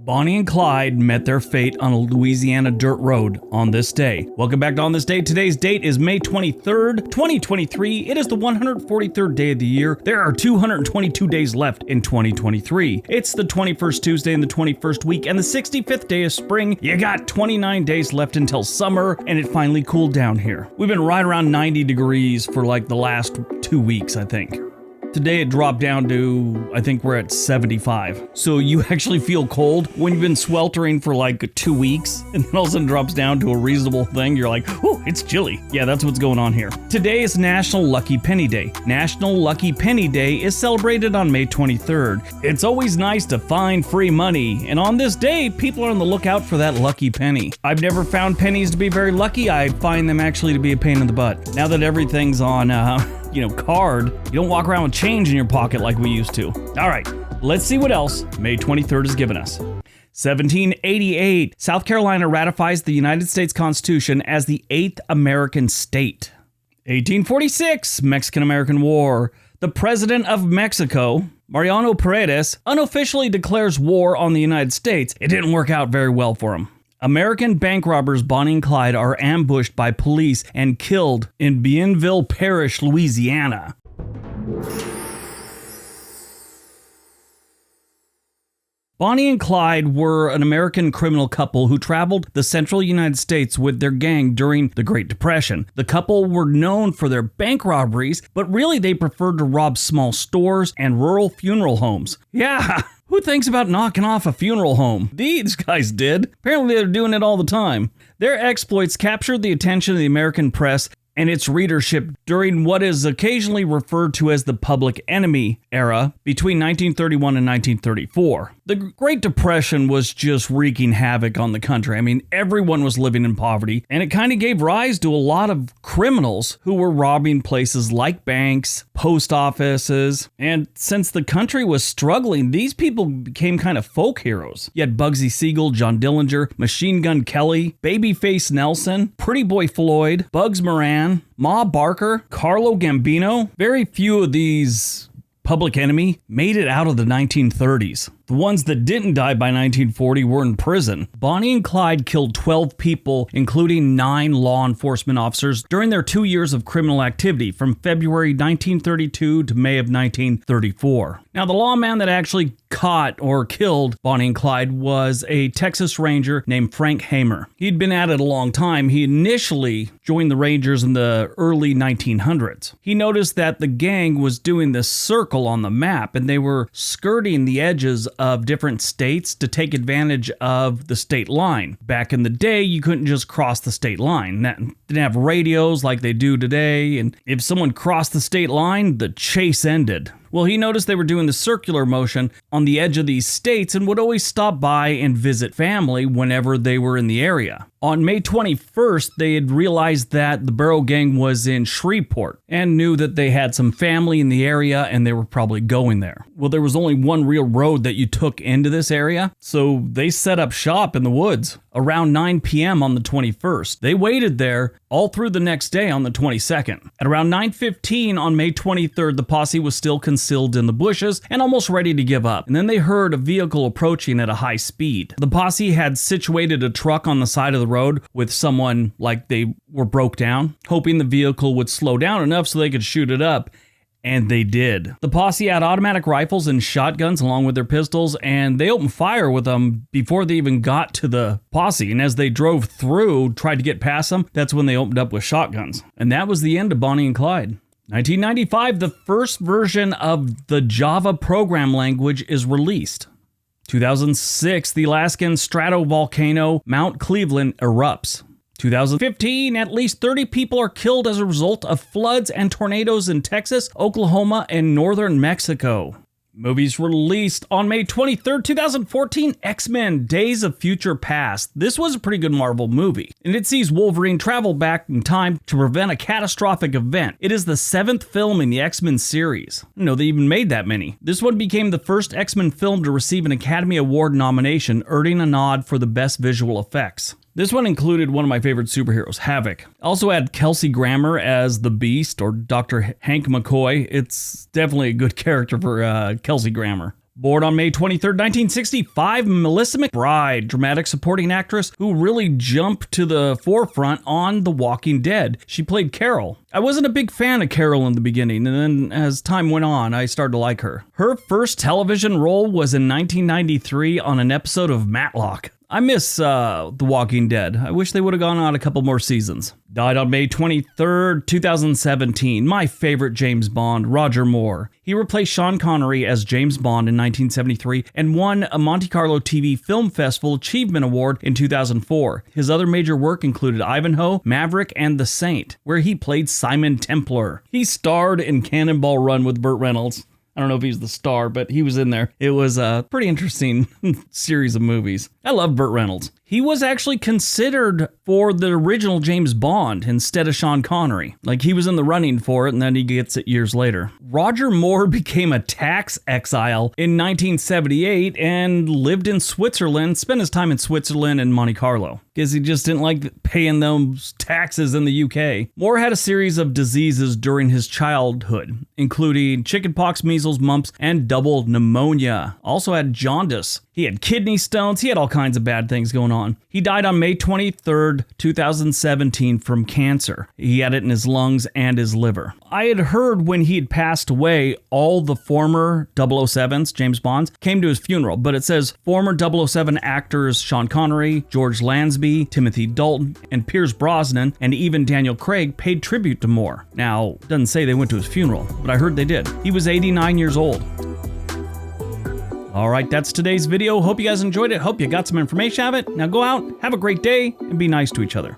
Bonnie and Clyde met their fate on a Louisiana dirt road on this day. Welcome back to On This Day. Today's date is May 23rd, 2023. It is the 143rd day of the year. There are 222 days left in 2023. It's the 21st Tuesday in the 21st week and the 65th day of spring. You got 29 days left until summer, and it finally cooled down here. We've been right around 90 degrees for like the last 2 weeks, I think. Today it dropped down to, I think we're at 75. So you actually feel cold when you've been sweltering for like 2 weeks, and then all of a sudden drops down to a reasonable thing. You're like, oh, it's chilly. Yeah, that's what's going on here. Today is National Lucky Penny Day. National Lucky Penny Day is celebrated on May 23rd. It's always nice to find free money, and on this day, people are on the lookout for that lucky penny. I've never found pennies to be very lucky. I find them actually to be a pain in the butt. Now that everything's on, card, you don't walk around with change in your pocket like we used to. All right, let's see what else May 23rd has given us. 1788, South Carolina ratifies the United States Constitution as the 8th American state. 1846, Mexican-American War. The president of Mexico, Mariano Paredes, unofficially declares war on the United States. It didn't work out very well for him. American bank robbers Bonnie and Clyde are ambushed by police and killed in Bienville Parish, Louisiana. Bonnie and Clyde were an American criminal couple who traveled the central United States with their gang during the Great Depression. The couple were known for their bank robberies, but really they preferred to rob small stores and rural funeral homes. Yeah, who thinks about knocking off a funeral home? These guys did. Apparently they're doing it all the time. Their exploits captured the attention of the American press and its readership during what is occasionally referred to as the Public Enemy era between 1931 and 1934. The Great Depression was just wreaking havoc on the country. I mean, everyone was living in poverty, and it kind of gave rise to a lot of criminals who were robbing places like banks, post offices, and since the country was struggling, these people became kind of folk heroes. You had Bugsy Siegel, John Dillinger, Machine Gun Kelly, Babyface Nelson, Pretty Boy Floyd, Bugs Moran, Ma Barker, Carlo Gambino. Very few of these Public Enemy made it out of the 1930s. The ones that didn't die by 1940 were in prison. Bonnie and Clyde killed 12 people, including 9 law enforcement officers, during their 2 years of criminal activity from February 1932 to May of 1934. Now, the lawman that actually caught or killed Bonnie and Clyde was a Texas Ranger named Frank Hamer. He'd been at it a long time. He initially joined the Rangers in the early 1900s. He noticed that the gang was doing this circle on the map, and they were skirting the edges of different states to take advantage of the state line. Back in the day, you couldn't just cross the state line. Didn't have radios like they do today, and if someone crossed the state line, the chase ended. Well, he noticed they were doing the circular motion on the edge of these states and would always stop by and visit family whenever they were in the area. On May 21st, they had realized that the Barrow Gang was in Shreveport and knew that they had some family in the area and they were probably going there. Well, there was only one real road that you took into this area, so they set up shop in the woods around 9 p.m. on the 21st. They waited there all through the next day on the 22nd. At around 9:15 on May 23rd, the posse was still concealed in the bushes and almost ready to give up. And then they heard a vehicle approaching at a high speed. The posse had situated a truck on the side of the road with someone like they were broke down, hoping the vehicle would slow down enough so they could shoot it up. And they did. The posse had automatic rifles and shotguns along with their pistols, and they opened fire with them before they even got to the posse. And as they drove through, tried to get past them, that's when they opened up with shotguns. And that was the end of Bonnie and Clyde. 1995, the first version of the Java program language is released. 2006, the Alaskan stratovolcano Mount Cleveland erupts. 2015, at least 30 people are killed as a result of floods and tornadoes in Texas, Oklahoma, and northern Mexico. Movies released on May 23rd, 2014, X-Men Days of Future Past. This was a pretty good Marvel movie, and it sees Wolverine travel back in time to prevent a catastrophic event. It is the 7th film in the X-Men series. I didn't know they even made that many. This one became the first X-Men film to receive an Academy Award nomination, earning a nod for the best visual effects. This one included one of my favorite superheroes, Havoc. Also had Kelsey Grammer as the Beast, or Dr. Hank McCoy. It's definitely a good character for Kelsey Grammer. Born on May 23, 1965, Melissa McBride, dramatic supporting actress who really jumped to the forefront on The Walking Dead. She played Carol. I wasn't a big fan of Carol in the beginning, and then as time went on, I started to like her. Her first television role was in 1993 on an episode of Matlock. I miss The Walking Dead. I wish they would have gone on a couple more seasons. Died on May 23rd, 2017. My favorite James Bond, Roger Moore. He replaced Sean Connery as James Bond in 1973 and won a Monte Carlo TV Film Festival Achievement Award in 2004. His other major work included Ivanhoe, Maverick, and The Saint, where he played Simon Templar. He starred in Cannonball Run with Burt Reynolds. I don't know if he's the star, but he was in there. It was a pretty interesting series of movies. I love Burt Reynolds. He was actually considered for the original James Bond instead of Sean Connery. Like, he was in the running for it, and then he gets it years later. Roger Moore became a tax exile in 1978 and lived in Switzerland, spent his time in Switzerland and Monte Carlo, because he just didn't like paying those taxes in the UK. Moore had a series of diseases during his childhood, including chickenpox, measles, mumps, and double pneumonia. Also had jaundice. He had kidney stones. He had all kinds of bad things going on. He died on May 23rd, 2017 from cancer. He had it in his lungs and his liver. I had heard when he had passed away, all the former 007s, James Bonds, came to his funeral, but it says former 007 actors Sean Connery, George Lansby, Timothy Dalton, and Pierce Brosnan, and even Daniel Craig paid tribute to Moore. Now, it doesn't say they went to his funeral, but I heard they did. He was 89 years old. All right, that's today's video. Hope you guys enjoyed it. Hope you got some information out of it. Now go out, have a great day, and be nice to each other.